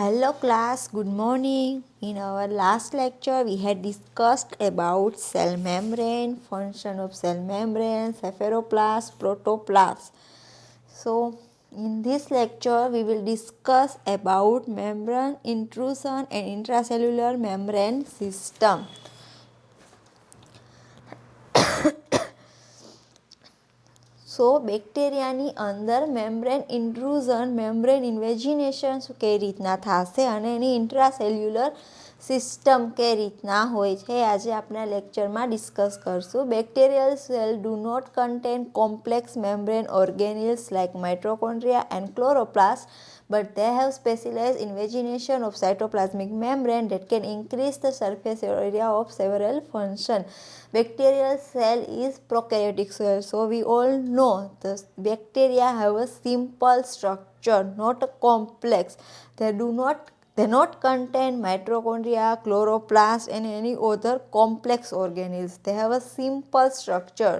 Hello class, good morning. In our last lecture, we had discussed about cell membrane, function of cell membrane, spheroplast, protoplast. So, in this lecture, we will discuss about membrane intrusion and intracellular membrane system. સો બેક્ટેરિયાની અંદર membrane ઇન્ટ્રુઝન membrane ઇન્વેજિનેશન કઈ રીતના થશે અને એની ઇન્ટ્રાસેલ્યુલર system કઈ રીતના હોય છે આજે આપણે લેક્ચરમાં ડિસ્કસ કરશું. Bacterial cell do not contain complex membrane organelles like mitochondria and chloroplast, but they have specialized invagination of cytoplasmic membrane that can increase the surface area of several functions. Bacterial cell is prokaryotic cell, so we all know the bacteria have a simple structure, not a complex. They not contain mitochondria, chloroplast and any other complex organelles. They have a simple structure.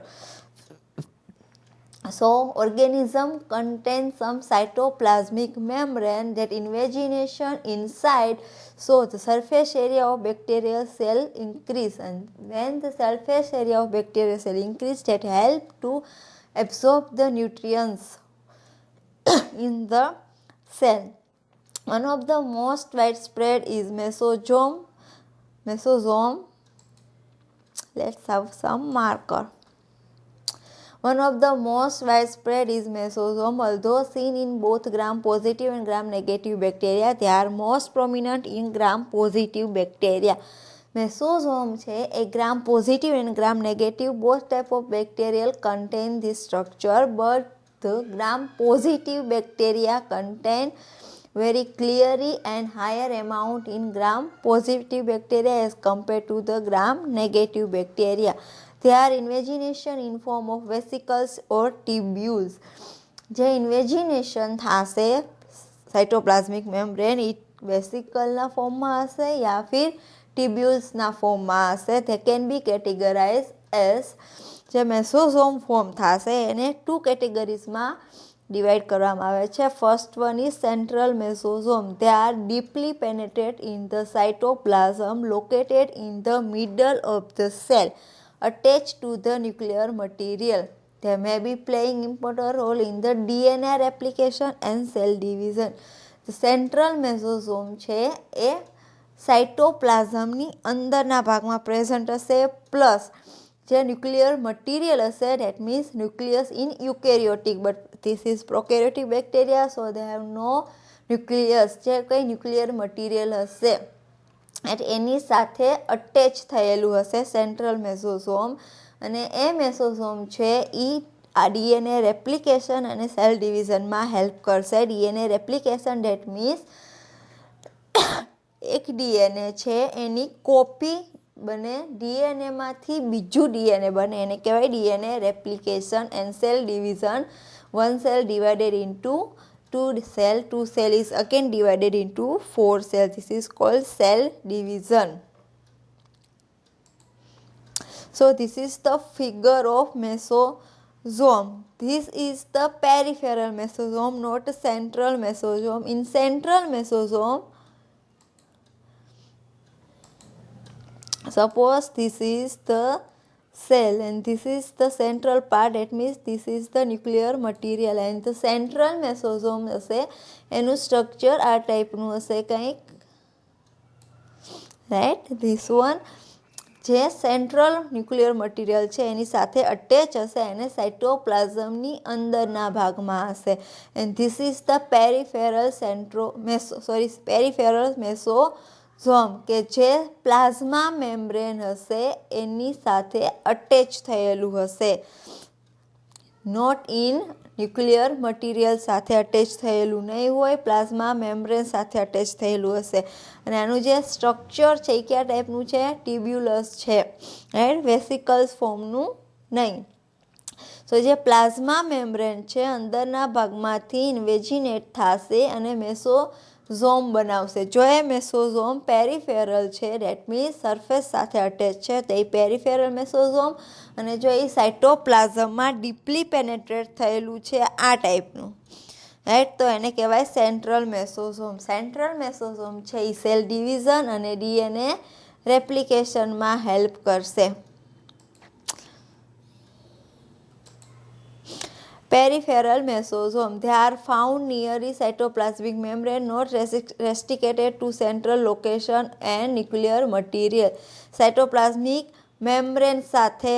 So, organism contains some cytoplasmic membrane that invagination inside, so the surface area of bacterial cell increase, and when the surface area of bacterial cell increase, that help to absorb the nutrients in the cell. One of the most widespread is mesosome. Let's have some marker. One of the most widespread is mesosome. Although seen in both gram-positive and gram-negative bacteria, they are most prominent in gram-positive bacteria. Mesosome છે એ gram-positive and gram-negative both type of bacterial contain this structure, but the gram-positive bacteria contain very clearly and higher amount in gram-positive bacteria as compared to the gram-negative bacteria. Their invagination in form of vesicles or tubules. જે ઇન્વેજિનેશન થશે સાઇટોપ્લાઝમિક membrane એ વેસિકલના ફોર્મમાં હશે યા फिर ટ્યુબ્યુલ્સના ફોર્મમાં હશે. they can be categorized as જે મેસોઝોમ form થશે એને ટુ કેટેગરીઝમાં ડિવાઇડ કરવામાં આવે છે. First one is central mesosome. they are deeply penetrate in the cytoplasm located in the middle of the cell, attached to the nuclear material. They may be playing important role in the DNA replication and cell division. The central mesosome છે એ સાઇટોપ્લાઝમની અંદરના ભાગમાં present હશે, plus જે nuclear material હશે that means nucleus in eukaryotic, but this is prokaryotic bacteria, so they have no nucleus. જે કઈ nuclear material હશે એની સાથે અટેચ થયેલું હશે સેન્ટ્રલ મેસોઝોમ, અને એ મેસોઝોમ છે એ આ ડીએનએ રેપ્લિકેશન અને સેલ ડિવિઝનમાં હેલ્પ કરશે. ડીએનએ રેપ્લિકેશન ડેટ મીન્સ એક ડીએનએ છે એની કોપી બને, ડીએનએમાંથી બીજું ડીએનએ બને, એને કહેવાય DNA replication. And cell division, one cell divided into two cell is again divided into 4 cells. This is called cell division. So this is the figure of mesosome. This is the peripheral mesosome, not central mesosome. In central mesosome, suppose this is the cell and this is the central part, that means this is the nuclear material, and the central mesosome હશે એનું structure આ ટાઈપનું હશે કંઈક, right. This one જે central nuclear material છે એની સાથે attach હશે એને સાઇટોપ્લાઝમની અંદરના ભાગમાં હશે. And this is the peripheral mesosome કે જે પ્લાઝમા મેમ્બ્રેન હશે એની સાથે અટેચ થયેલું હશે, નોટ ઇન ન્યુક્લિયર મટીરિયલ સાથે અટેચ થયેલું નહીં હોય, પ્લાઝમા મેમ્બ્રેન સાથે અટેચ થયેલું હશે. અને આનું જે સ્ટ્રક્ચર છે એ કયા ટાઈપનું છે? ટ્યુબ્યુલસ છે, રાઈટ, વેસિકલ્સ ફોર્મનું નહીં. સો જે પ્લાઝમા મેમ્બ્રેન છે અંદરના ભાગમાંથી ઇન્વેજિનેટ થશે અને મેસોઝોમ બનાવશે. જો એ મેસોઝોમ પેરિફેરલ છે ડેટ મીન્સ સરફેસ સાથે અટેચ છે તો એ પેરિફેરલ મેસોઝોમ, અને જો એ સાઇટોપ્લાઝમમાં ડીપલી પેનેટ્રેટ થયેલું છે આ ટાઈપનું, રાઈટ. તો એને કહેવાય સેન્ટ્રલ મેસોઝોમ. સેન્ટ્રલ મેસોઝોમ છે એ સેલ ડિવિઝન અને ડીએનએ રેપ્લિકેશનમાં હેલ્પ કરશે. Peripheral mesosome. They are found near the cytoplasmic membrane, not restricted to central location and nuclear material. સાયટોપ્લાઝમિક મેમ્બ્રેન સાથે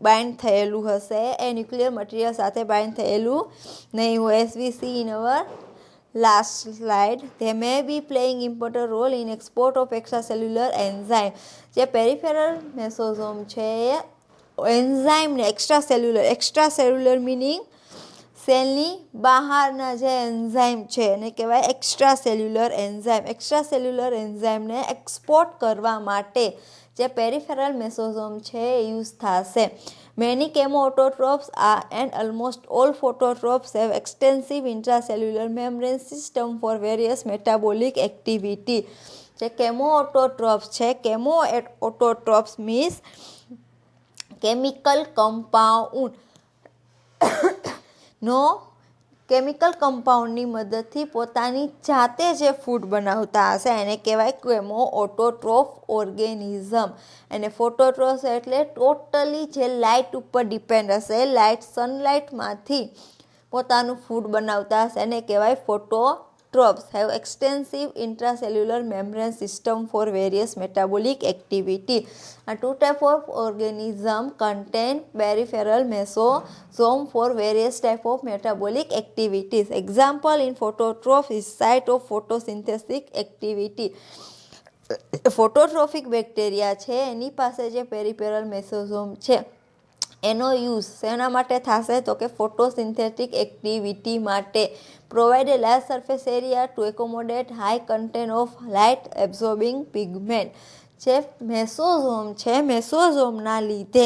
બાઇન્ડ થયેલું હશે, એ ન્યુક્લિયર મટીરિયલ સાથે બાઇન્ડ થયેલું નહીં હોય. As we see in our last slide, they may be playing important role in export of extracellular enzyme. જે પેરિફેરલ મેસોઝોમ છે એ એન્ઝાઇમને એક્સ્ટ્રાસેલ્યુલર મિનિંગ સેલની બહારના જે એન્ઝાઇમ છે એને કહેવાય એક્સ્ટ્રાસેલ્યુલર એન્ઝાઇમ. એક્સ્ટ્રાસેલ્યુલર એન્ઝાઇમને એક્સપોર્ટ કરવા માટે જે પેરિફેરલ મેસોઝોમ છે એ યુઝ થશે. Many chemoautotrophs and almost all phototrophs have extensive intracellular membrane system for various metabolic activity. જે chemoautotrophs છે, chemoautotrophs means chemical compound નો કેમિકલ કમ્પાઉન્ડની મદદથી પોતાની જાતે જે ફૂડ બનાવતા હશે એને કહેવાય કેમોઓટોટ્રોફ ઓર્ગેનિઝમ. અને ફોટોટ્રોફ એટલે ટોટલી જે લાઇટ ઉપર ડિપેન્ડ હશે, સનલાઇટમાંથી પોતાનું ફૂડ બનાવતા હશે એને કહેવાય phototrophs. Have extensive intracellular membrane system for various metabolic activity. A two type of organism contain peripheral mesosome for various type of metabolic activities. Example in phototroph is site of photosynthetic activity. Phototrophic bacteria છે એની પાસે જે peripheral મેસોઝોમ છે એનો use શેના માટે થશે તો કે ફોટોસિન્થેટિક એક્ટિવિટી માટે. Provide a large surface area to accommodate high content of light absorbing pigment. જે મેસોઝોમ છે મેસોઝોમના લીધે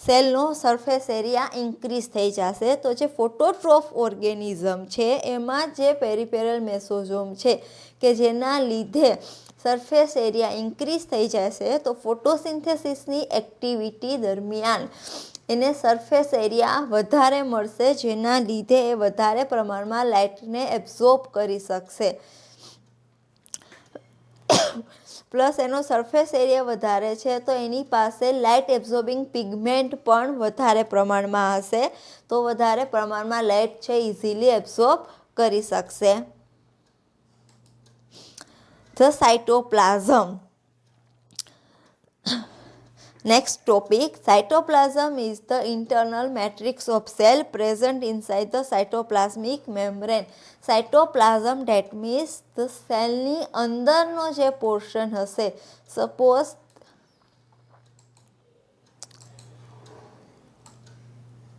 સેલનો સરફેસ એરિયા ઇન્ક્રીઝ થઈ જશે. તો જે ફોટોટ્રોફ ઓર્ગેનિઝમ છે એમાં જે પેરિફેરલ મેસોઝોમ છે કે જેના લીધે સરફેસ એરિયા ઇન્ક્રીઝ થઈ જશે તો ફોટોસિન્થેસિસની એક્ટિવિટી દરમિયાન એને સરફેસ એરિયા વધારે મળશે, જેના લીધે એ વધારે પ્રમાણમાં લાઇટને એબ્ઝોર્બ કરી શકશે. પ્લસ એનો સરફેસ એરિયા વધારે છે તો એની પાસે લાઇટ એબ્ઝોર્બિંગ પિગમેન્ટ પણ વધારે પ્રમાણમાં હશે, તો વધારે પ્રમાણમાં લાઇટ છે ઇઝીલી એબ્ઝોર્બ કરી શકશે. The cytoplasm. Next topic, cytoplasm is the internal matrix of cell present inside the cytoplasmic membrane. Cytoplasm that means the cell ની અંદરનો જે પોર્શન હશે. Suppose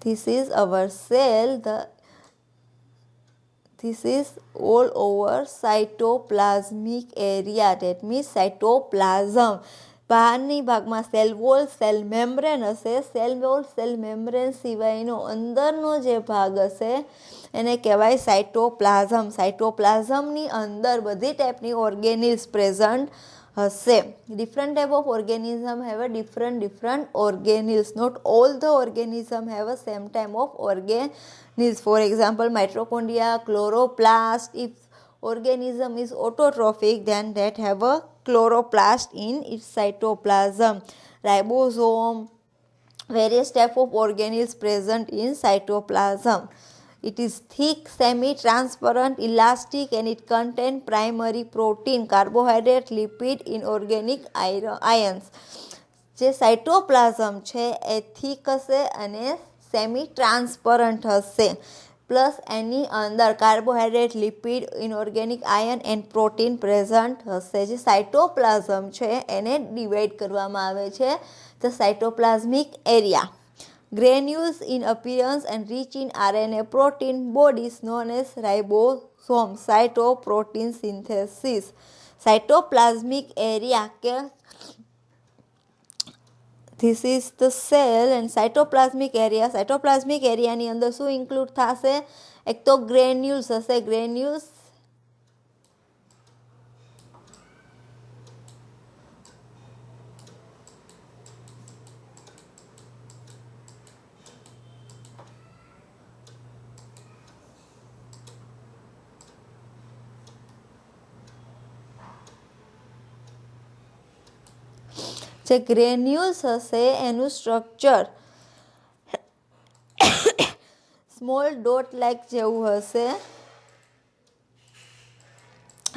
this is our cell, this is all over cytoplasmic area, that means cytoplasm. બહારની ભાગમાં cell wall cell membrane હશે. Cell wall cell membrane સિવાયનો અંદરનો જે ભાગ હશે એને કહેવાય સાઇટોપ્લાઝમ. સાઇટોપ્લાઝમની અંદર બધી ટાઈપની ઓર્ગેનિલ્સ પ્રેઝન્ટ હશે. Different type of organism have a different organelles. Not all the organism have a same type of organelles. For example mitochondria, chloroplast. If organism is autotrophic then that have a chloroplast in its cytoplasm. Ribosome, various type of organelles present in cytoplasm. It is thick, semi-transparent, elastic and it contains primary protein, carbohydrate, lipid, inorganic ions. જે cytoplasm છે એ thick હશે અને semi transparent હશે. Plus એની અંદર carbohydrate, lipid, inorganic ion and protein present હશે. જે cytoplasm છે એને ડિવાઈડ કરવામાં આવે છે the cytoplasmic area. Granules in appearance and rich in RNA protein bodies known as ribosome. Cytoprotein synthesis. Cytoplasmic area કે This is the cell and cytoplasmic area. Cytoplasmic area ની અંદર શું ઇન્ક્લુડ થશે? એક તો ગ્રેન્યુલ્સ હશે. ગ્રેન્યુલ્સ જે granules હશે એનું સ્ટ્રક્ચર સ્મોલ ડોટ લાઇક જેવું હશે.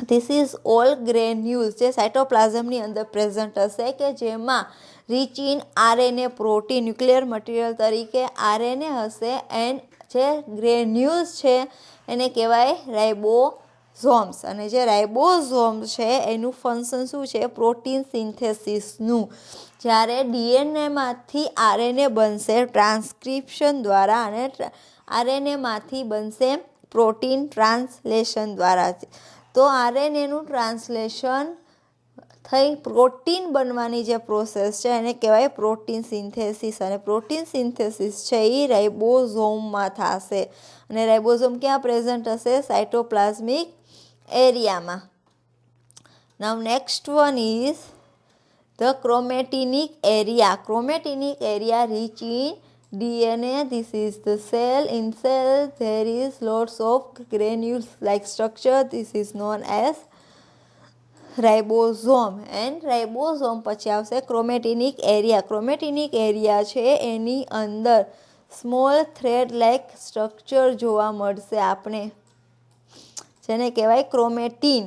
ધીસ ઇઝ ઓલ ગ્રેન્યુલ્સ જે સાયટોપ્લાઝમની અંદર પ્રેઝન્ટ હશે કે જેમાં rich in RNA protein nuclear material તરીકે આરએનએ હશે. એન્ડ જે ગ્રેન્યુલ્સ છે એને કહેવાય રાઇબોઝોમ્સ. અને જે રાઇબોઝોમ છે એનું ફંક્શન શું છે? પ્રોટીન સિન્થેસિસનું. જ્યારે ડીએનએમાંથી આરએનએ બનશે ટ્રાન્સક્રિપ્શન દ્વારા અને આરએનએમાંથી બનશે પ્રોટીન ટ્રાન્સલેશન દ્વારા. તો આરએનએનું ટ્રાન્સલેશન થઈ પ્રોટીન બનવાની જે પ્રોસેસ છે એને કહેવાય પ્રોટીન સિન્થેસિસ. અને પ્રોટીન સિન્થેસિસ છે એ રાઇબોઝોમમાં થશે. અને રાઇબોઝોમ ક્યાં પ્રેઝન્ટ હશે? સાયટોપ્લાઝમિક એરિયામાં. Now next one is the chromatinic area. Chromatinic area rich in DNA. This is the cell. In cell there is lots of granules like structure. This is known as ribosome. And ribosome પછી આવશે ક્રોમેટિનિક area. Chromatinic area છે એની અંદર small thread like structure જોવા મળશે આપણે જેને કહેવાય ક્રોમેટિન.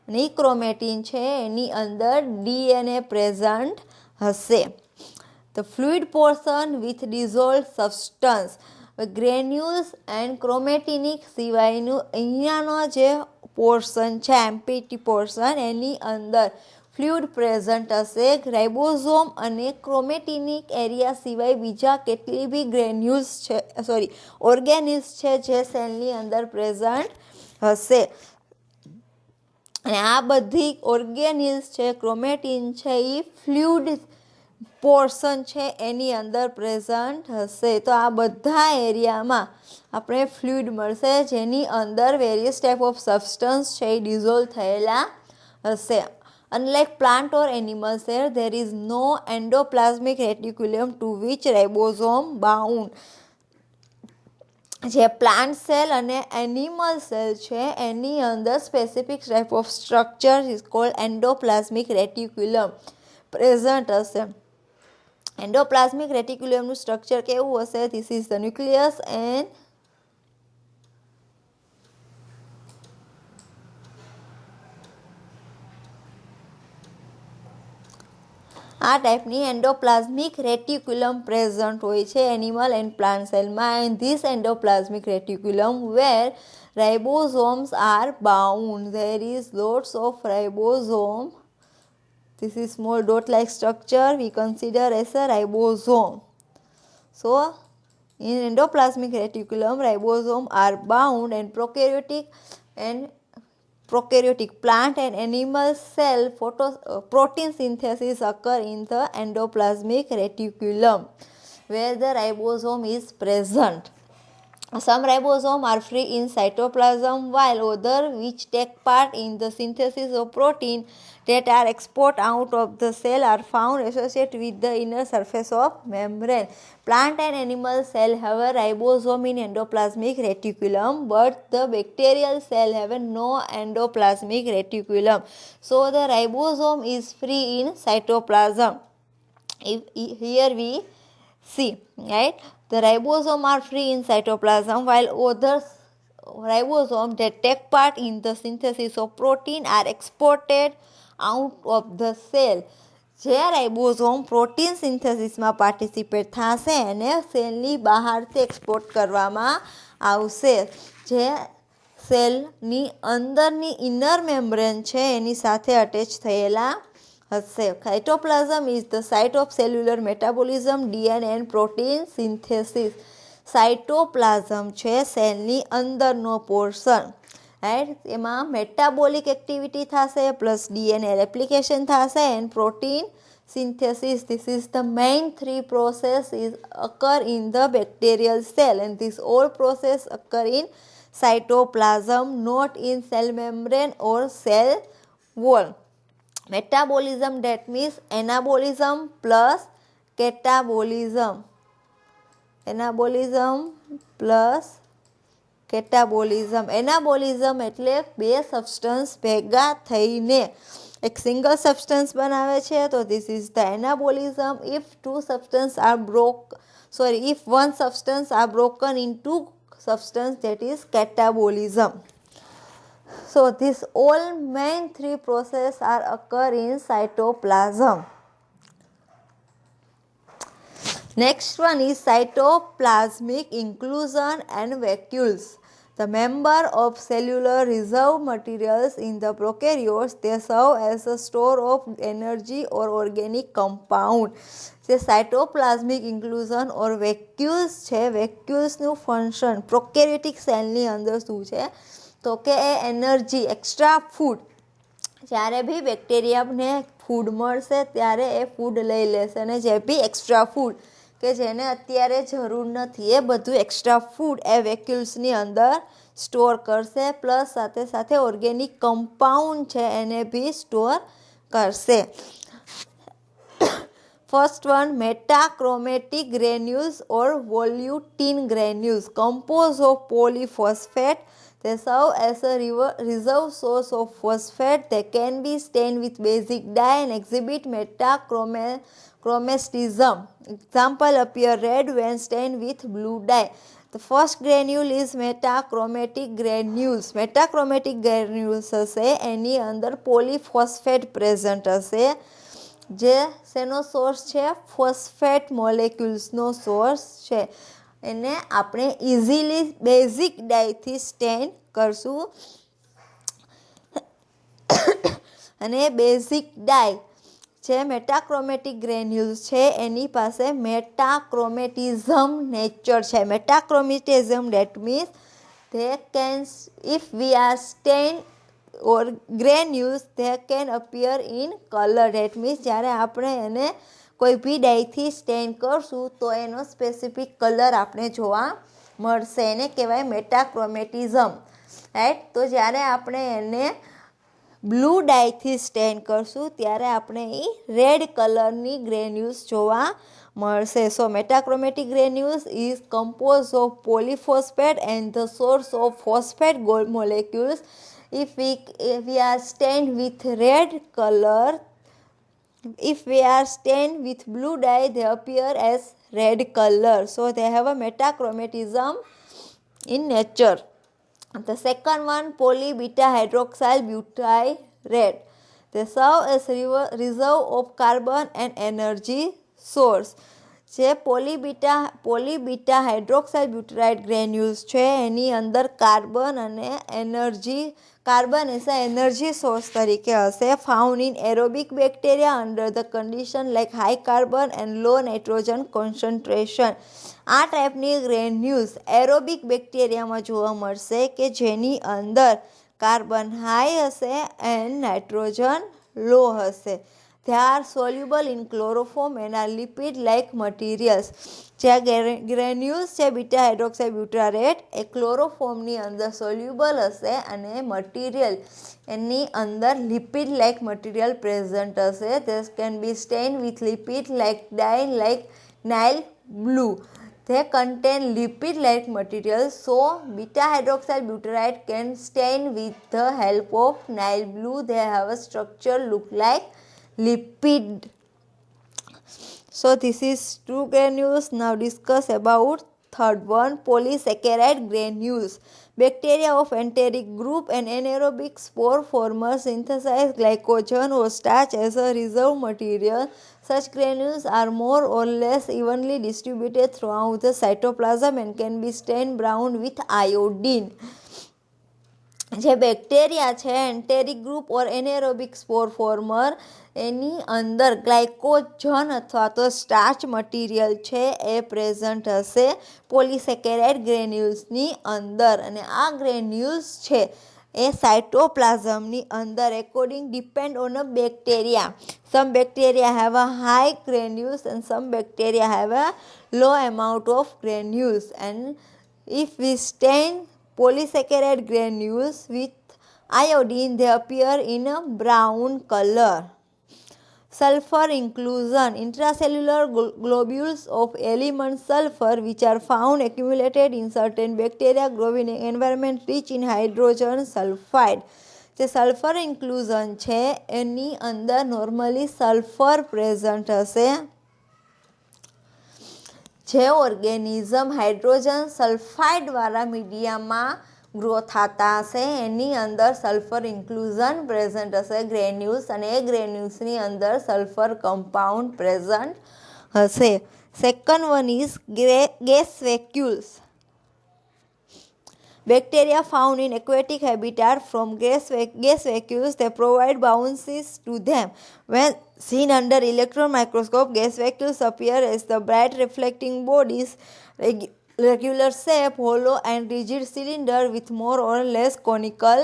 અને એ ક્રોમેટિન છે એની અંદર DNA પ્રેઝન્ટ હશે. The fluid portion with dissolved substance. Granules and chromatinic સિવાયનું અહીંયાનો જે પોર્શન છે એમ્પિટી પોર્શન એની અંદર ફ્લુઇડ પ્રેઝન્ટ હશે. રાઇબોઝોમ અને ક્રોમેટિનિક એરિયા સિવાય બીજા કેટલી બી ગ્રેન્યુલ્સ છે ઓર્ગેનિલ્સ છે જે સેલની અંદર પ્રેઝન્ટ હશે. અને આ બધી ઓર્ગેનિલ્સ છે ક્રોમેટિન છે એ ફ્લુઇડ પોર્શન છે એની અંદર પ્રેઝન્ટ હશે. તો આ બધા એરિયામાં આપણે ફ્લુઇડ મળશે જેની અંદર વેરિયસ ટાઈપ ઓફ સબસ્ટન્સ છે એ ડિઝોલ્વ થયેલા હશે. Unlike plant or animal cell, there is no endoplasmic reticulum to which ribosome bound. જે પ્લાન્ટ સેલ અને એનિમલ સેલ છે એની અંદર specific type of structure is called endoplasmic reticulum present હશે. Endoplasmic રેટિક્યુલમનું સ્ટ્રક્ચર કેવું હશે? This is the nucleus and આ ટાઈપની એન્ડોપ્લાઝમિક રેટિક્યુલમ પ્રેઝન્ટ હોય છે એનિમલ એન્ડ પ્લાન્ટ સેલમાં. And this endoplasmic reticulum where ribosomes are bound. There is lots of ribosome. This is small dot-like structure we consider as a ribosome. So, in endoplasmic reticulum, ribosome are bound and prokaryotic plant and animal cell protein synthesis occur in the endoplasmic reticulum where the ribosome is present. Some ribosomes are free in cytoplasm while others which take part in the synthesis of protein that are exported out of the cell are found associated with the inner surface of membrane. Plant and animal cell have a ribosome in endoplasmic reticulum but the bacterial cell have no endoplasmic reticulum. So the ribosome is free in cytoplasm. Here we see, right? The ribosomes are free in cytoplasm while other ribosomes that take part in the synthesis of protein are exported out of the cell. જે રાઇબોઝોમ protein સિન્થેસિસમાં participate થશે અને સેલની બહારથી export કરવામાં આવશે. જે સેલની અંદરની ઇનર મેમ્બ્રેન છે એની સાથે અટેચ થયેલા હશે. Cytoplasm is the site of cellular metabolism DNA and protein synthesis. Cytoplasm છે સેલની અંદરનો પોર્શન, રાઈટ? એમાં મેટાબોલિક એક્ટિવિટી થશે પ્લસ ડીએનએ રેપ્લિકેશન થશે and protein synthesis. This is the main three process is occur in the bacterial cell and this all process occur in cytoplasm, not in cell membrane or cell wall. Metabolism, that means anabolism plus catabolism. Anabolism plus catabolism. Anabolism એટલે બે substance ભેગા થઈને એક single substance બનાવે છે તો this is the anabolism. If one substance are broken in two substance that is catabolism. So these all main three processes are occur in cytoplasm. Next one is cytoplasmic inclusion and vacuoles. The member of cellular reserve materials in the prokaryotes, they serve as a store of energy or organic compound. જે cytoplasmic inclusion ઓર વેક્યુલ્સ છે, વેક્યુલ્સનું function prokaryotic સેલની અંદર શું છે તો કે એ energy extra food, જ્યારે બી બેક્ટેરિયાને food મળશે ત્યારે એ ફૂડ લઈ લેશે અને જે બી એક્સ્ટ્રા ફૂડ કે જેને અત્યારે જરૂર નથી એ બધું એક્સ્ટ્રા ફૂડ એ વેક્યુલ્સની અંદર સ્ટોર કરશે, પ્લસ સાથે સાથે ઓર્ગેનિક કમ્પાઉન્ડ છે એને બી સ્ટોર કરશે. First one, metachromatic granules or volutin granules composed of polyphosphate. They serve as a reserve source of phosphate. They can be stained with basic dye and exhibit metachromatism. Example appear red when stained with blue dye. The first granule is metachromatic granules. Metachromatic granules હશે એની અંદર પોલીફોસ્ફેટ present હશે, જે શેનો source છે phosphate મોલેક્યુલ્સનો source છે. એને આપણે ઇઝીલી બેઝિક ડાયથી સ્ટેન કરશું અને બેઝિક ડાય જે મેટાક્રોમેટિક ગ્રેન્યુલ્સ છે એની પાસે મેટાક્રોમેટિઝમ નેચર છે. Metachromatism that means they can, if we are stained or granules, they can appear in color. That means જ્યારે આપણે એને કોઈ બી ડાયથી સ્ટેન કરશું તો એનો સ્પેસિફિક કલર આપણે જોવા મળશે, એને કહેવાય મેટાક્રોમેટિઝમ, રાઈટ. તો જ્યારે આપણે એને બ્લુ ડાયથી સ્ટેન કરશું ત્યારે આપણે એ રેડ કલરની ગ્રેન્યુલ્સ જોવા મળશે. So metachromatic granules is compose of polyphosphate and the source of phosphate molecules. If we are stained with red color, if we are stained with blue dye, they appear as red color. So they have a metachromatism in nature. The second one, polybeta hydroxyl butyrate. They serve as reserve of carbon and energy source. જે પોલીબીટા hydroxyl બ્યુટરાઇડ granules છે એની અંદર carbon અને carbon as a energy source તરીકે હશે. Found in aerobic bacteria under the condition like high carbon and low nitrogen concentration. આ ટાઈપની granules aerobic બેક્ટેરિયામાં જોવા મળશે કે જેની અંદર કાર્બન હાઈ હશે એન્ડ નાઇટ્રોજન લો હશે. They are soluble in chloroform and are lipid-like materials. જે ગ્રેન્યુલ્સ છે બીટા હાઇડ્રોક્સાઇડ બ્યુટારેટ એ ક્લોરોફોર્મની અંદર સોલ્યુબલ હશે અને મટીરિયલ એની અંદર લિપિડ લાઇક મટીરિયલ પ્રેઝન્ટ હશે. This can be stain with lipid like dye like Nile blue. They contain lipid-like material, so beta hydroxyl butyrate can stain with the help of Nile blue. They have a structure look like lipid. So this is two granules. Now discuss about third one, polysaccharide granules. Bacteria of enteric group and anaerobic spore formers synthesize glycogen or starch as a reserve material. Such granules are more or less evenly distributed throughout the cytoplasm and can be stained brown with iodine. જે bacteria છે એન્ટેરિક group ઓર anaerobic સ્પોર former એની અંદર glycogen અથવા તો starch material છે એ present હશે પોલીસેકેરાઇડ ગ્રેન્યુલ્સની અંદર. અને આ ગ્રેન્યુલ્સ છે એ સાઇટોપ્લાઝમની અંદર according depend on a bacteria. Some bacteria have a high granules and some bacteria have a low amount of granules. And if we stain polysaccharide granules with iodine, they appear in a brown color. Sulfur inclusion. Intracellular globules of element sulfur which are found accumulated in certain bacteria grow in an environment rich in hydrogen sulfide. જે sulphur inclusion છે એની અંદર normally sulphur present હશે. જે organism hydrogen સલ્ફાઇડવાળા મીડિયામાં grow થતા હશે એની અંદર સલ્ફર ઇન્ક્લુઝન પ્રેઝન્ટ હશે ગ્રેન્યુલ્સ, અને એ ગ્રેન્યુલ્સની અંદર સલ્ફર કમ્પાઉન્ડ પ્રેઝન્ટ હશે. Second one is gas vacuoles. Bacteria found in aquatic habitat from gas vacuoles, they provide bounces to them. When seen under electron microscope, gas vacuoles appear as the bright reflecting bodies, regular shape, hollow and rigid cylinder with more or less conical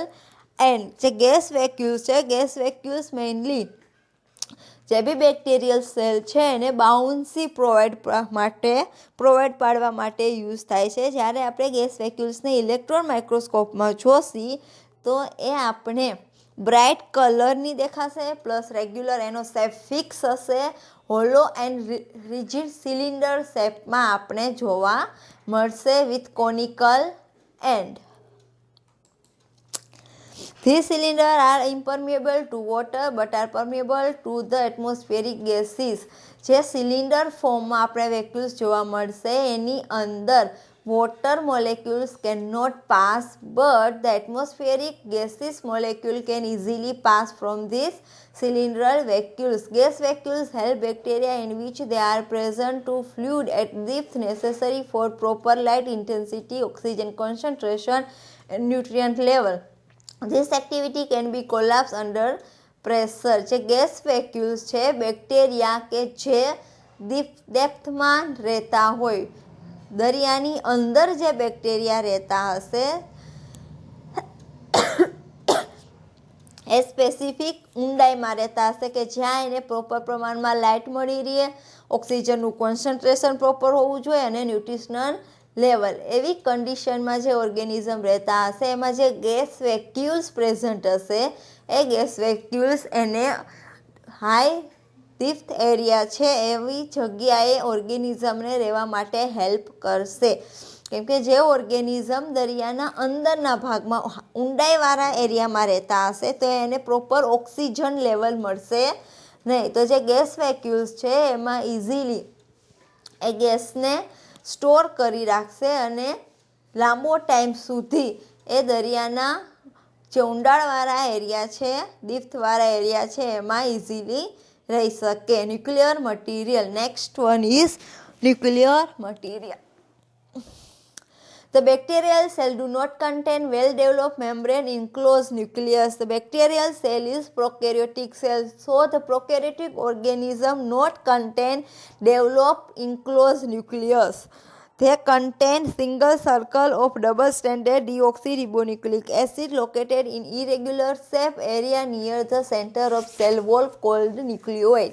end. જે gas vacuoles છે, gas vacuoles mainly જે બી bacterial cell છે એને bouncy provide પાડવા માટે use થાય છે. જ્યારે આપણે ગેસ વેક્યુલ્સને ઇલેક્ટ્રોન માઇક્રોસ્કોપમાં જોશી તો એ આપણે બ્રાઇટ કલરની દેખાશે, પ્લસ રેગ્યુલર એનો શેપ ફિક્સ હશે, હોલો એન્ડ રિજિડ સિલિન્ડર શેપમાં આપણે જોવા મળશે with conical and. These cylinders are impermeable to water but are permeable to the atmospheric gases. જે સિલિન્ડર ફોર્મમાં આપણે વેક્યુલ્સ જોવા મળશે એની અંદર water molecules can not pass but the atmospheric gaseous molecule can easily pass from these cylindral vacuoles. Gas vacuoles help bacteria in which they are present to fluid at depth necessary for proper light intensity, oxygen concentration and nutrient level. This activity can be collapsed under pressure. જે gas વેક્યુલ્સ છે bacteria કે જે ડેપ્થમાં રહેતા હોય, દરિયાની અંદર જે bacteria રહેતા હશે એ સ્પેસિફિક ઊંડાઈમાં રહેતા હશે કે જ્યાં એને પ્રોપર પ્રમાણમાં લાઇટ મળી રહે, ઓક્સિજનનું કોન્સન્ટ્રેશન પ્રોપર હોવું જોઈએ અને ન્યુટ્રિશનલ લેવલ, એવી કન્ડિશનમાં જે ઓર્ગેનિઝમ રહેતા હશે એમાં જે ગેસ વેક્યુલ્સ પ્રેઝન્ટ હશે એ ગેસ વેક્યુલ્સ એને હાઈ ડીપ્થ એરિયા છે એવી જગ્યાએ ઓર્ગેનિઝમને રહેવા માટે હેલ્પ કરશે. કેમ કે જે ઓર્ગેનિઝમ દરિયાના અંદરના ભાગમાં ઊંડાઈવાળા એરિયામાં રહેતા હશે તો એને પ્રોપર ઓક્સિજન લેવલ મળશે નહીં. તો જે ગેસ વેક્યુલ્સ છે એમાં ઇઝીલી એ ગેસને સ્ટોર કરી રાખશે અને લાંબો ટાઈમ સુધી એ દરિયાના જે ઊંડાણવાળા એરિયા છે, ડીપ્થવાળા એરિયા છે એમાં ઇઝીલી રહી શકે. Nuclear material. Next one is nuclear material. The bacterial cell do not contain well-developed membrane enclosed nucleus. The bacterial cell is prokaryotic cell. So the prokaryotic organism not contain developed enclosed nucleus. They contain single circle of double-stranded deoxyribonucleic acid located in irregular shape area near the center of cell wall called nucleoid.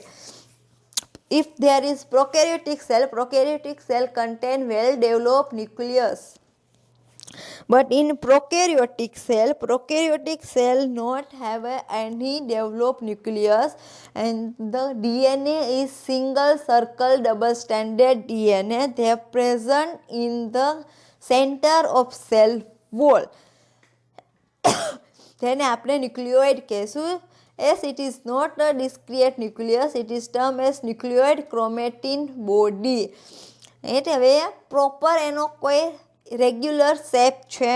If there is prokaryotic cell contain well-developed nucleus. But in prokaryotic cell not have any developed nucleus and the DNA is single circle double stranded DNA. They are present in the center of cell wall. જેને આપણે nucleoid કહેશું. As it is not a discrete nucleus, it is termed as nucleoid chromatin body. એટલે હવે proper એનો કોઈ regular shape છે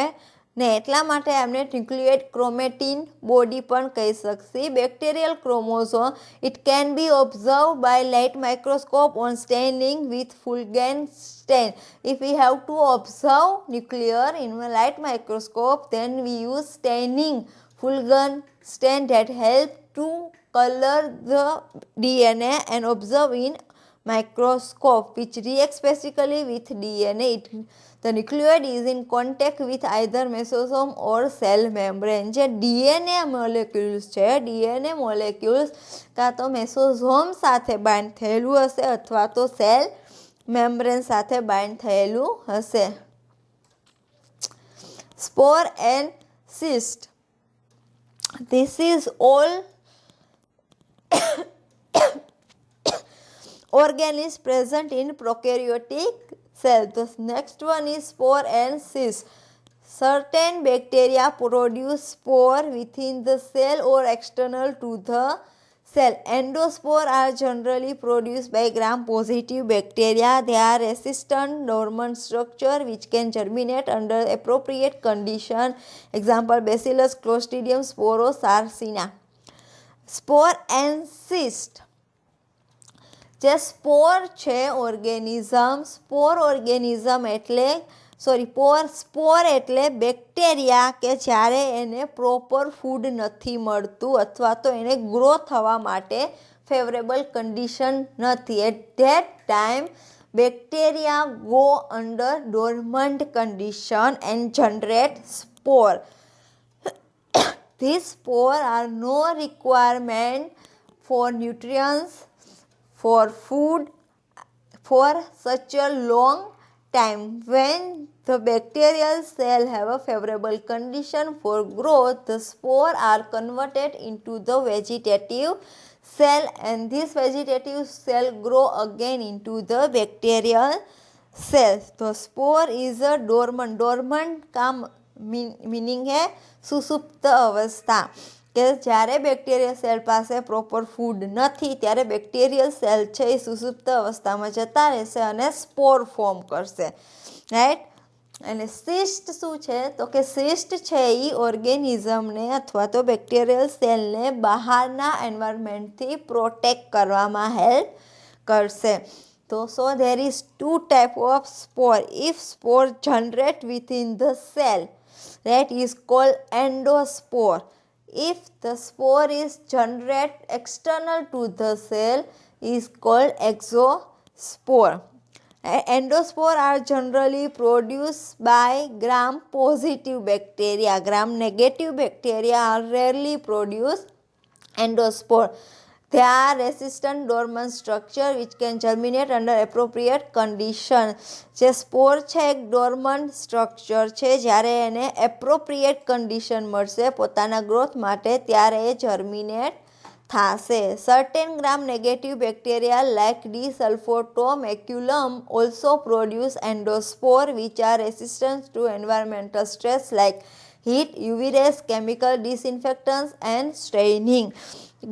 ને એટલા માટે આપણે ન્યુક્લિયોઇડ ક્રોમેટિન બોડી પણ કહી શકશે. Bacterial chromosome it can be observe by light microscope on staining with Feulgen stain. If we have to observe nuclear in light microscope then we use staining Fulgen stain that help to color the DNA and observe in microscope which reacts basically with DNA. The nucleoid is in contact with either mesosome or cell membrane. જે DNA molecules છે, DNA molecules કાં તો મેસોઝોમ સાથે bind થયેલું હશે અથવા તો cell membrane સાથે બાઇન્ડ થયેલું હશે. સ્પોર and સિસ્ટ. This is all organ is present in prokaryotic cell. The next one is spore and cyst. certain bacteria produce spore within the cell or external to the cell. Endospore are generally produced by gram-positive bacteria. They are resistant dormant structure which can germinate under appropriate condition. Example, Bacillus, Clostridium, Sporo, Sarcina. Spore and cyst. જે સ્પોર છે organism, સ્પોર organism એટલે સ્પોર એટલે bacteria કે જ્યારે એને proper food નથી મળતું અથવા તો એને ગ્રો થવા માટે ફેવરેબલ કન્ડિશન નથી. At that time bacteria go under dormant condition and generate spore. These spores are no requirement for nutrients, for food, for such a long time. When the bacterial cell have a favorable condition for growth, the spore are converted into the vegetative cell and this vegetative cell grow again into the bacterial cell. The spore is a dormant. Dormant का meaning है સુસુપ્ત અવસ્થા કે જ્યારે bacterial cell પાસે proper food નથી ત્યારે bacterial cell છે એ સુસુપ્ત અવસ્થામાં જતા રહેશે અને સ્પોર ફોર્મ કરશે. રાઈટ. અને સિસ્ટ શું છે તો કે સિસ્ટ છે એ ઓર્ગેનિઝમને અથવા તો બેક્ટેરિયલ સેલને બહારના એન્વાયરમેન્ટથી પ્રોટેક્ટ કરવામાં હેલ્પ કરશે. તો સો there is 2 types of spore. If spore generate within the cell, that is called endospore. If the spore is generate external to the cell, is called exospore. Endospore are generally produced by gram-positive bacteria. Gram-negative bacteria are rarely produced endospore. They are resistant dormant structure which can germinate under appropriate condition. જે સ્પોર છે એક ડોર્મન્ટ structure છે, જ્યારે એને appropriate condition મળશે પોતાના growth માટે ત્યારે એ જર્મિનેટ થશે. Certain gram negative bacteria like Desulfotomaculum also produce endospore which are resistant to environmental stress like heat, UV rays, chemical disinfectants and staining.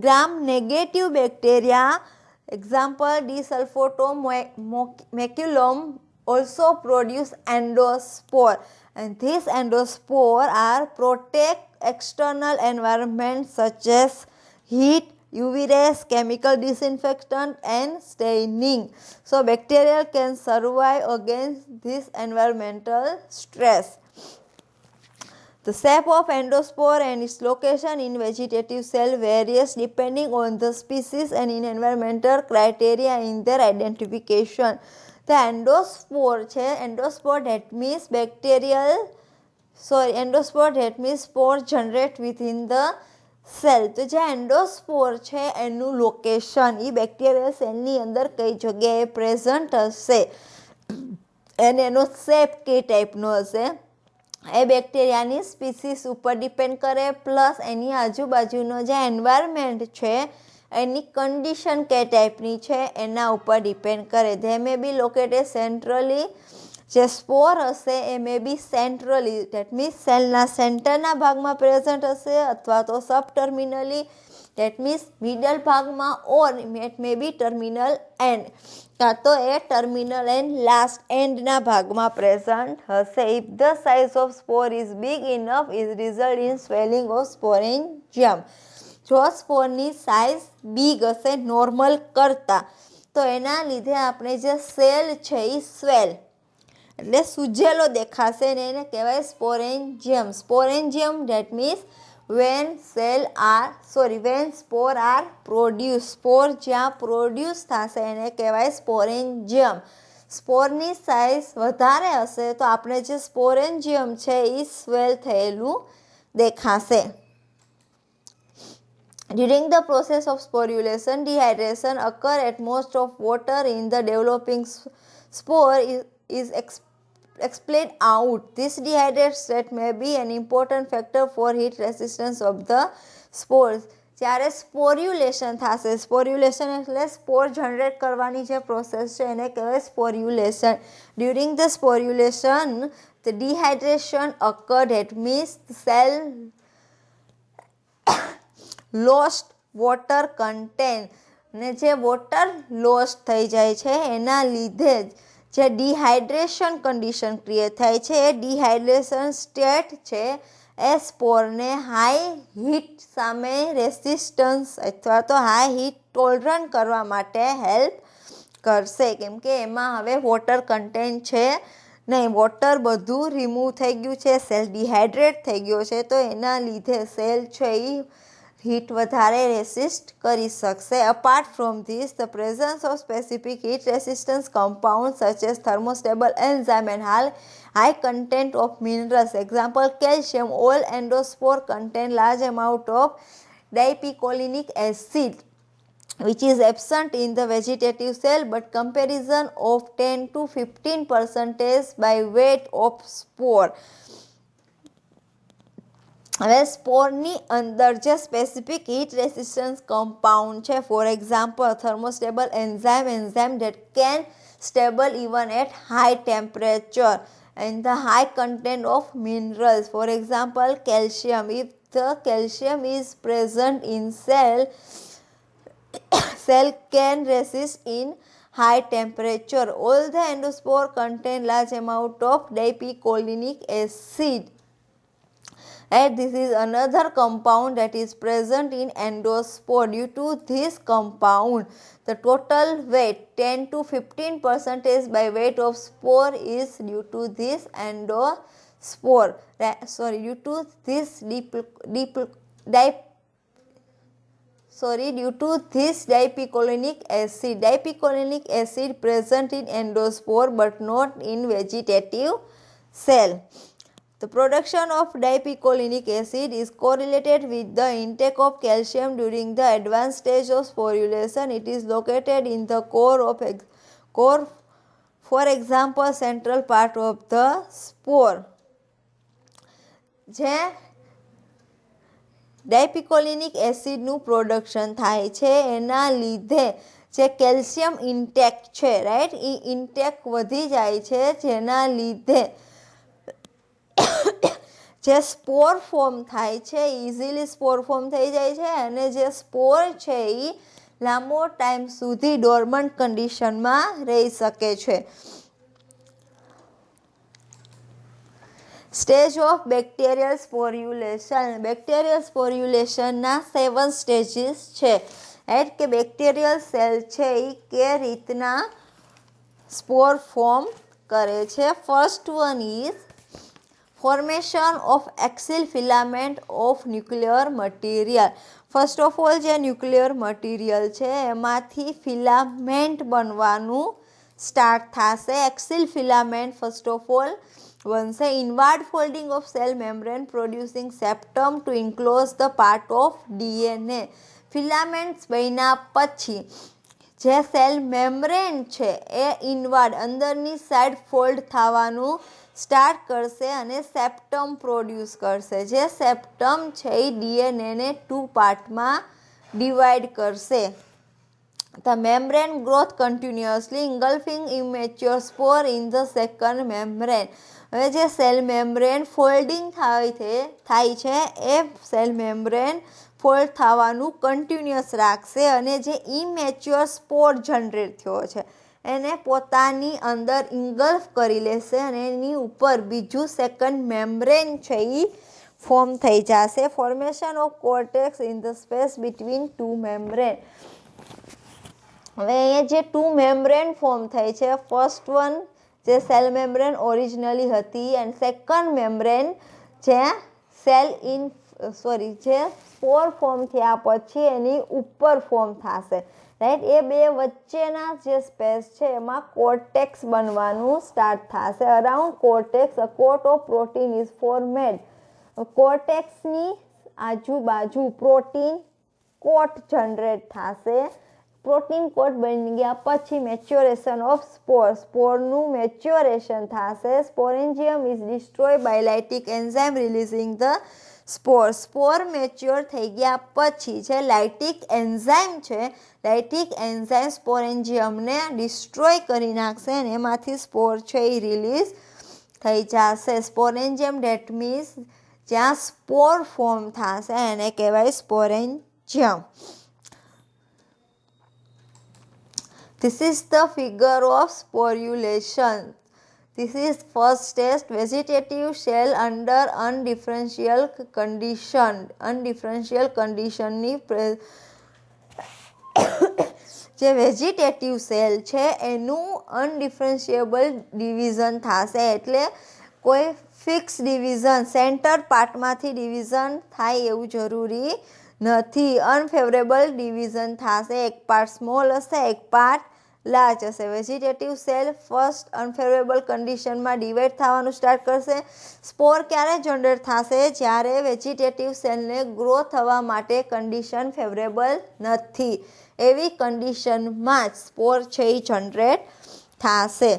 Gram-negative bacteria, example D-sulfotomaculum, also produce endospore and these endospore are protect external environment such as heat, UV rays, chemical disinfectant and staining. So bacteria can survive against this environmental stress. The shape of endospore and its location in vegetative cell varies depending on the species and in environmental criteria in their identification. The endospore છે endospore that means endospore that means spore generate within the cell. તો જે એન્ડોસ્પોર છે એનું location એ bacterial સેલની અંદર કઈ જગ્યાએ present હશે અને એનો શેપ કઈ ટાઈપનો હશે એ બેક્ટેરિયાની સ્પીસીસ ઉપર ડિપેન્ડ કરે, પ્લસ એની આજુબાજુનો જે એન્વાયરમેન્ટ છે એની કન્ડિશન કે ટાઈપની છે એના ઉપર ડિપેન્ડ કરે. They may be located centrally. જે સ્પોર હશે એ may be centrally, that means સેલના સેન્ટરના ભાગમાં પ્રેઝન્ટ હશે અથવા તો subterminally, that means middle ભાગમાં, or it may be terminal end, કાં તો એ ટર્મિનલ એન્ડ લાસ્ટ એન્ડના ભાગમાં પ્રેઝન્ટ હશે. If the size of spore is big enough is result in swelling of sporangium. જો સ્પોરની સાઇઝ બિગ હશે નોર્મલ કરતાં તો એના લીધે આપણે જે સેલ છે એ સ્વેલ એટલે સૂજેલો દેખાશે ને એને કહેવાય sporangium. Sporangium that means when spore are produced. Spore જ્યાં પ્રોડ્યુસ થશે એને કહેવાય સ્પોરેન્જિયમ. સ્પોરની સાઇઝ વધારે હશે તો આપણે જે સ્પોરેન્જિયમ છે એ સ્વેલ થયેલું દેખાશે. During the process of sporulation, dehydration occurs at most of water in the developing spore is expelled out. This dehydrated state may be an important factor for heat resistance of the spores. જ્યારે સ્પોર્યુલેશન થશે, સ્પોર્યુલેશન એટલે સ્પોર generate કરવાની જે process છે એને કહેવાય sporulation. During the sporulation the dehydration occurred, that means the cell lost water content, ને જે વોટર લોસ્ટ થઈ જાય છે એના લીધે જે ડિહાઇડ્રેશન કન્ડિશન ક્રિએટ થાય છે એ ડિહાઇડ્રેશન સ્ટેટ છે એ સ્પોરને હાઈ હીટ સામે રેસિસ્ટન્સ અથવા તો હાઈ હીટ ટોલરન્ટ કરવા માટે હેલ્પ કરશે, કેમ કે એમાં હવે વોટર કન્ટેન્ટ છે નહીં, વોટર બધું રિમૂવ થઈ ગયું છે, સેલ ડિહાઇડ્રેટ થઈ ગયો છે, તો એના લીધે સેલ છે એ હીટ વધારે રેસિસ્ટ કરી શકશે. Apart from this, the presence of specific heat resistance compound such as thermostable enzyme and high content of minerals, example calcium, all endosspore contain large amount of dipicolinic acid which is absent in the vegetative cell, but comparison of 10 to 15% by weight of spore. હવે સ્પોરની અંદર જે specific heat resistance compound છે, for example thermostable enzyme that can stable even at high temperature, and the high content of minerals, for example calcium. If the calcium is present in cell can resist in high temperature. All the endospore contain large amount of dipicolinic acid, and this is another compound that is present in endospore. Due to this compound, the total weight 10 to 15% by weight of spore is due to this endospore. Due to this dipicolinic acid. Dipicolinic acid present in endospore but not in vegetative cell. The production of dipicolinic acid is correlated with the intake of calcium during the advanced stage of sporulation. It is located in the core, for example, central part of the spore. જે ડાયપિકોલિનિક એસિડનું production થાય છે એના લીધે જે calcium intake છે, right, એ intake વધી જાય છે, જેના લીધે જે સ્પોર ફોર્મ થાય છે ઇઝીલી સ્પોર ફોર્મ થઈ જાય છે, અને જે સ્પોર છે એ લાંબો ટાઈમ સુધી ડોર્મન્ટ કન્ડિશનમાં રહી શકે છે. Stage of bacterial sporulation. Bacterial સ્પોર્યુલેશનના 7 સ્ટેજીસ છે, રાઈટ, કે બેક્ટેરિયલ સેલ છે એ કે રીતના સ્પોર ફોર્મ કરે છે. First one is formation of axial filament of nuclear material. First of all જે ન્યુક્લિયર મટીરિયલ છે એમાંથી ફિલામેન્ટ બનવાનું સ્ટાર્ટ થશે. Axial filament first of all બનશે. Inward folding of cell membrane producing septum to enclose the part of DNA. Filaments બન્યા પછી જે cell membrane છે એ ઇનવાર્ડ અંદરની સાઈડ ફોલ્ડ થવાનું સ્ટાર્ટ કરશે અને સેપ્ટમ પ્રોડ્યુસ કરશે. જે સેપ્ટમ છે એ ડીએનએને 2 પાર્ટમાં ડિવાઈડ કરશે. The membrane growth continuously engulfing immature spore in the second membrane. હવે જે સેલ મેમ્બ્રેન ફોલ્ડિંગ થાય છે એ સેલ મેમ્બ્રેન ફોલ્ડ થવાનું કન્ટિન્યુઅસ રાખશે, અને જે ઇમેચ્યોર સ્પોર જનરેટ થયો છે એને પોતાની અંદર ઇંગલ્ફ કરી લેશે, અને એની ઉપર બીજું સેકન્ડ મેમ્બ્રેન છે એ ફોર્મ થઈ જશે. Formation of cortex in the space between 2 membrane. હવે અહીંયા જે 2 મેમ્બ્રેન ફોર્મ થઈ છે, ફર્સ્ટ વન જે સેલ મેમ્બ્રેન ઓરિજિનલી હતી, એન્ડ સેકન્ડ મેમ્બ્રેન જે જે સ્પોર ફોર્મ થયા પછી એની ઉપર ફોર્મ થશે, રાઈટ. એ બે વચ્ચેના જે સ્પેસ છે એમાં કોર્ટેક્સ બનવાનું સ્ટાર્ટ થશે. Around cortex a coat of protein is formed. કોર્ટેક્સની આજુબાજુ પ્રોટીન કોટ જનરેટ થશે. પ્રોટીન કોટ બની ગયા પછી મેચ્યોરેશન ઓફ સ્પોરનું મેચ્યોરેશન થશે. Sporangium is destroy by lytic enzyme releasing the spore mature થઈ ગયા પછી જે લાઇટિક એન્ઝાઇમ છે, લાઇટિક એન્ઝાઇમ સ્પોરેન્જિયમને ડિસ્ટ્રોય કરી નાખશે અને એમાંથી સ્પોર છે એ રિલીઝ થઈ જશે. સ્પોરેન્જિયમ ડેટ મીન્સ જ્યાં સ્પોર ફોર્મ થશે એને કહેવાય સ્પોરેન્જિયમ. This is the figure of sporulation. This is first stage vegetative cell under undifferential condition. Undifferential condition ની જે વેજીટેટિવ સેલ છે એનું અનડિફરન્શિયેબલ ડિવિઝન થશે. એટલે કોઈ ફિક્સ ડિવિઝન સેન્ટર પાર્ટમાંથી ડિવિઝન થાય એવું જરૂરી નથી. અનફેવરેબલ ડિવિઝન થશે. એક પાર્ટ સ્મોલ હશે, એક પાર્ટ લાર્જ હશે. વેજીટેટિવ સેલ ફર્સ્ટ અનફેવરેબલ કન્ડિશનમાં ડિવાઈડ થવાનું સ્ટાર્ટ કરશે. સ્પોર ક્યારે જનરેટ થશે? જ્યારે વેજીટેટિવ સેલને ગ્રો થવા માટે કન્ડિશન ફેવરેબલ નથી. એવી કન્ડિશનમાં જ સ્પોર છે એ જનરેટ થશે.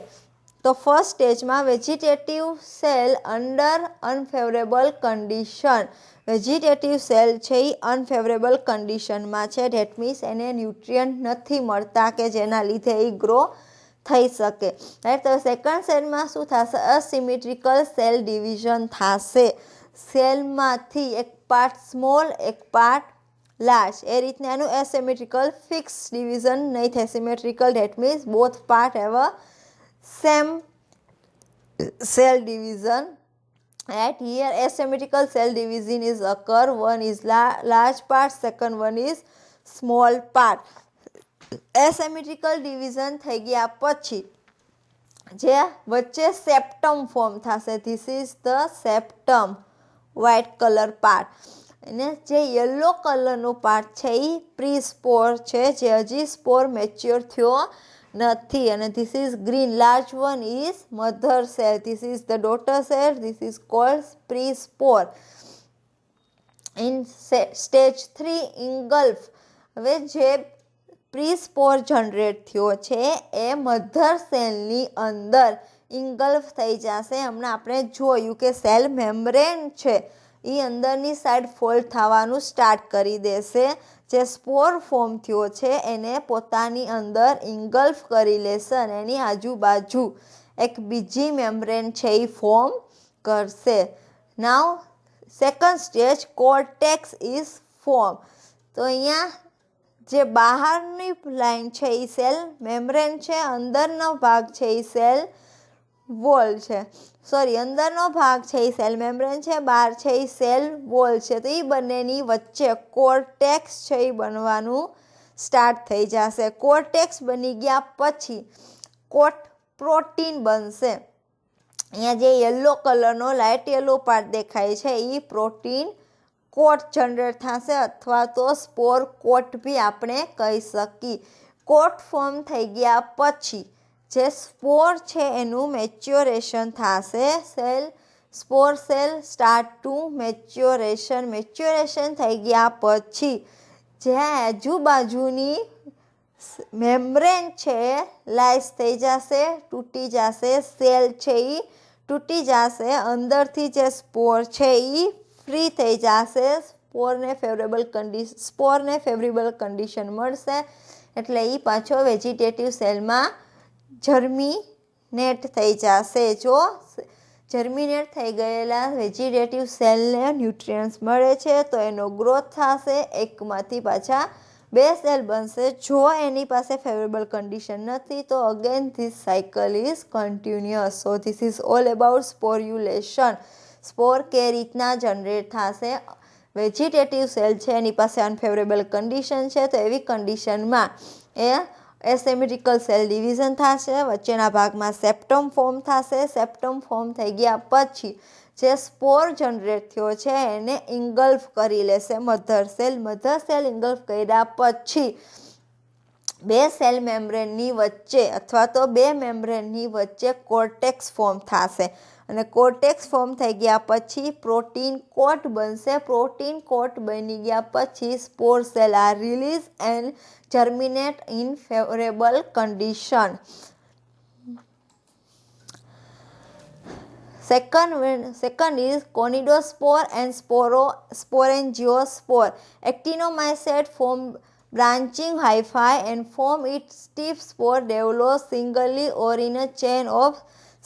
તો ફર્સ્ટ સ્ટેજમાં vegetative cell under unfavourable condition. Vegetative cell છે એ અનફેવરેબલ કન્ડિશનમાં છે. ડેટ મીન્સ એને ન્યુટ્રિયન્ટ નથી મળતા કે જેના લીધે એ ગ્રો થઈ શકે. રાઈટ. તો સેકન્ડ સેલમાં શું થશે? અસિમેટ્રિકલ સેલ ડિવિઝન થશે. સેલમાંથી એક પાર્ટ સ્મોલ, એક પાર્ટ લાર્જ. એ રીતના એનું એસિમેટ્રિકલ ફિક્સ ડિવિઝન નહીં થાય. Symmetrical that means both part have a same cell division. Right here asymmetrical cell division is occur. One is large part, second one is small part. Asymmetrical division થઈ ગયા પછી જે વચ્ચે સેપ્ટમ form થશે. This is the septum, white color part. અને જે yellow કલરનો part છે એ પ્રી સ્પોર છે, જે હજી સ્પોર મેચ્યોર થયો નથી. અને this is green. Large one is mother cell. This is the daughter cell. This is called prespore. In stage 3 engulf. હવે જે પ્રી સ્પોર જનરેટ થયો છે એ મધર સેલની અંદર ઇંગલ્ફ થઈ જશે. હમણાં આપણે જોયું કે સેલ મેમ્બ્રેન છે એ અંદરની સાઈડ ફોલ્ડ થવાનું સ્ટાર્ટ કરી દેશે. જે સ્પોર ફોર્મ થયો છે એને પોતાની અંદર ઇંગલ્ફ કરી લેશે અને એની આજુબાજુ એક બીજી મેમ્બ્રેન છે એ ફોર્મ કરશે. Now second stage cortex is form. તો અહીંયા જે બહારની લાઈન છે એ સેલ મેમ્બ્રેન છે, અંદરનો ભાગ છે એ સેલ વોલ છે. અંદરનો ભાગ છે એ સેલ મેમ્બ્રેન છે, બહાર છે એ સેલ વોલ છે. તો એ બંનેની વચ્ચે કોર્ટેક્સ છે એ બનવાનું સ્ટાર્ટ થઈ જશે. કોર્ટેક્સ બની ગયા પછી કોટ પ્રોટીન બનશે. અહીંયા જે યલો કલરનો લાઇટ યલો પાર્ટ દેખાય છે એ પ્રોટીન કોટ જનરેટ થશે, અથવા તો સ્પોર કોટ બી આપણે કહી શકીએ. કોટ ફોર્મ થઈ ગયા પછી જે સ્પોર છે એનું મેચ્યોરેશન થશે. સ્પોર સેલ સ્ટાર્ટ ટુ મેચ્યોરેશન. મેચ્યોરેશન થઈ ગયા પછી જે આજુબાજુની મેમ્બ્રેન છે લાઇસ થઈ જશે, તૂટી જશે. સેલ છે એ તૂટી જશે. અંદરથી જે સ્પોર છે એ ફ્રી થઈ જશે. સ્પોરને ફેવરેબલ કન્ડિશન મળશે એટલે એ પાછો વેજીટેટિવ સેલમાં જર્મિનેટ થઈ જશે. જો જર્મિનેટ થઈ ગયેલા વેજીટેટિવ સેલને ન્યુટ્રિયન્ટ્સ મળે છે તો એનો ગ્રોથ થશે. એકમાંથી પાછા 2 સેલ બનશે. જો એની પાસે ફેવરેબલ કન્ડિશન નથી તો again this cycle is continuous. So this is all about sporulation. Spore કે રીતના જનરેટ થશે? વેજીટેટિવ સેલ છે એની પાસે અનફેવરેબલ કન્ડિશન છે, તો એવી કન્ડિશનમાં એ એસિમેટ્રિકલ સેલ ડિવિઝન થશે. વચ્ચેના ભાગમાં સેપ્ટમ ફોર્મ થશે. સેપ્ટમ ફોર્મ થઈ ગયા પછી જે સ્પોર જનરેટ થયો છે એને ઇંગલ્ફ કરી લેશે મધર સેલ. મધર સેલ ઇંગલ્ફ કર્યા પછી 2 સેલ મેમ્બ્રેનની વચ્ચે અથવા તો 2 મેમ્બ્રેનની વચ્ચે કોર્ટેક્સ ફોર્મ થશે. અને કોર્ટેક્સ ફોર્મ થઈ ગયા પછી પ્રોટીન કોટ બનશે. પ્રોટીન કોટ બની ગયા પછી spore cell are release and germinate in favorable condition. Second is conidospore and sporangiospore. Actinomycete form branching hyphae and form its stiff spore develops singly or in a chain of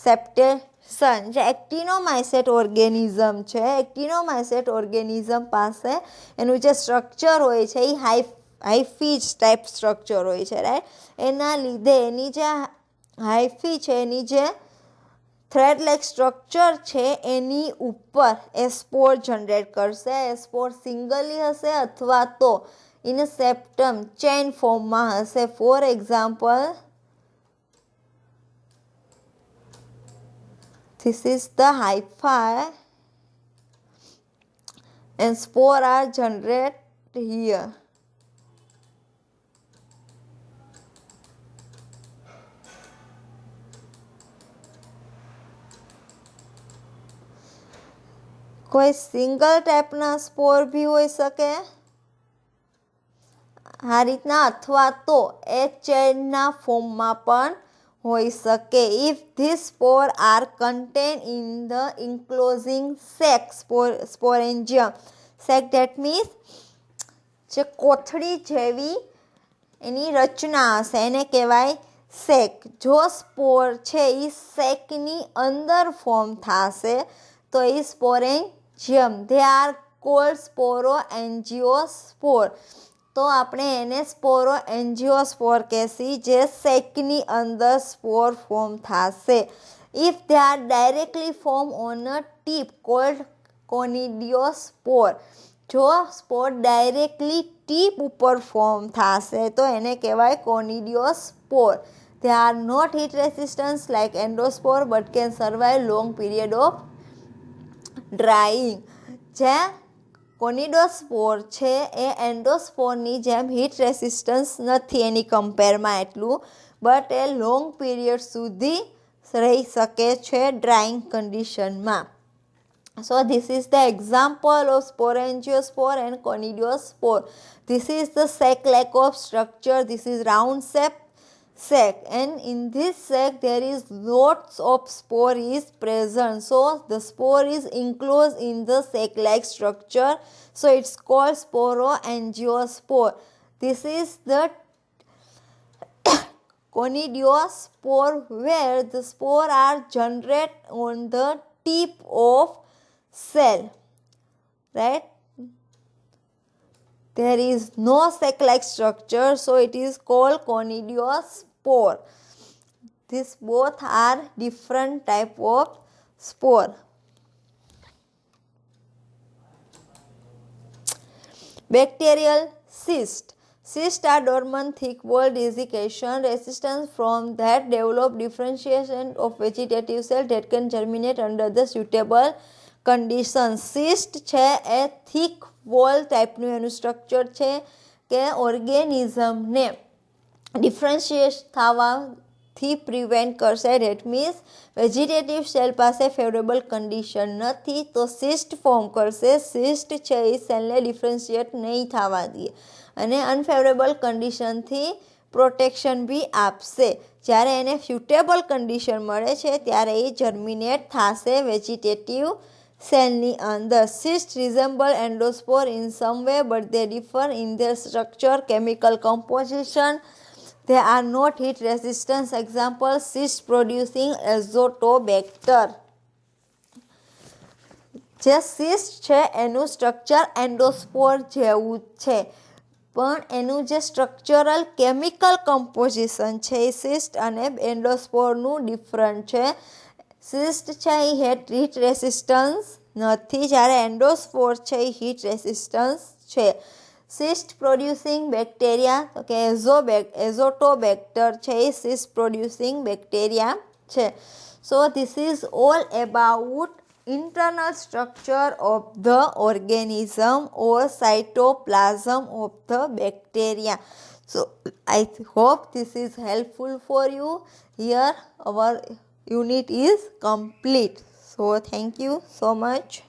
સેપ્ટેશન જે એક્ટિનોમાઇસેટ organism છે, એક્ટિનોમાઇસેટ organism પાસે એનું જે structure હોય છે એ હાઇફીજ type structure હોય છે, right. એના લીધે એની જે હાઇફી છે, એની જે થ્રેડ લાઇક સ્ટ્રક્ચર છે એની ઉપર એ સ્પોર જનરેટ કરશે. એ સ્પોર સિંગલી હશે અથવા તો ઇન સેપ્ટમ ચેઇન ફોર્મમાં હશે. For example, this is the hyphae and spore are generated here. કોઈ સિંગલ ટાઈપના સ્પોર બી હોઈ શકે આ રીતના, અથવા તો એ ચેઇનના ફોર્મમાં પણ હોઈ શકે. If this spore are contain in the enclosing sac sporangium sac, that means જે કોથળી જેવી એની રચના હશે એને કહેવાય સેક. જો સ્પોર છે એ સેકની અંદર ફોર્મ થશે તો એ sporangium. They are called sporangiospore. તો આપણે એને સ્પોરોએન્જિયોસ્પોર કહેશી જે સેકની અંદર સ્પોર ફોર્મ થશે. If they are directly form on a tip called conidiospore. જો સ્પોર ડાયરેક્ટલી ટીપ ઉપર ફોર્મ થશે તો એને કહેવાય conidiospore. They are not heat resistance like endospore but can survive long period of drying. જે conidiospore છે એ એન્ડોસ્પોરની જેમ હીટ રેસિસ્ટન્સ નથી એની કમ્પેરમાં એટલું, બટ એ લોંગ પીરિયડ સુધી રહી શકે છે ડ્રાઇંગ કન્ડિશનમાં. So this is the example of sporangiospoor and conidiospore. This is the sac lack of structure. This is round shape sac, and in this sac there is lots of spore is present. So the spore is enclosed in the sac like structure, so it's called sporangiospoor. This is the conidiospore where the spore are generated on the tip of cell, right. There is no sac like structure, so it is called conidiospore. These both are different type of spore. Bacterial cyst. Cysts are dormant thick walled desiccation resistance from that develop differentiation of vegetative cell that can germinate under the suitable conditions. Cyst છે એ thick wall ટાઈપનું એનું structure છે કે ઓર્ગેનિઝમને differentiate થવાથી prevent કરશે. Date means vegetative cell પાસે favourable condition નથી તો સિસ્ટ ફોર્મ કરશે. સિસ્ટ છે એ સેલને ડિફરન્શિએટ નહીં થવા દે અને અનફેવરેબલ કન્ડિશનથી પ્રોટેક્શન બી આપશે. જ્યારે એને સ્યુટેબલ કન્ડિશન મળે છે ત્યારે એ જર્મિનેટ થશે વેજીટેટિવ સેલની અંદર. Cyst resemble endospore in some way but they differ in their structure, chemical composition. They are not heat resistant. Example, cyst producing azotobacter. જે સિસ્ટ છે એનું સ્ટ્રક્ચર એન્ડોસ્પોર જેવું જ છે, પણ એનું જે સ્ટ્રક્ચરલ કેમિકલ કમ્પોઝિશન છે એ સિસ્ટ અને એન્ડોસ્પોરનું ડિફરન્ટ છે. સિસ્ટ છે એ હીટ રેસિસ્ટન્સ નથી, જ્યારે એન્ડોસ્પોર છે એ હીટ રેસિસ્ટન્સ છે. સિસ્ટ પ્રોડ્યુસિંગ બેક્ટેરિયા તો કે એઝોટોબેક્ટર છે એ સિસ્ટ પ્રોડ્યુસિંગ બેક્ટેરિયા છે. સો this is all about internal structure of the organism or cytoplasm of the bacteria. So I hope this is helpful for you. Here our unit is complete. So thank you so much.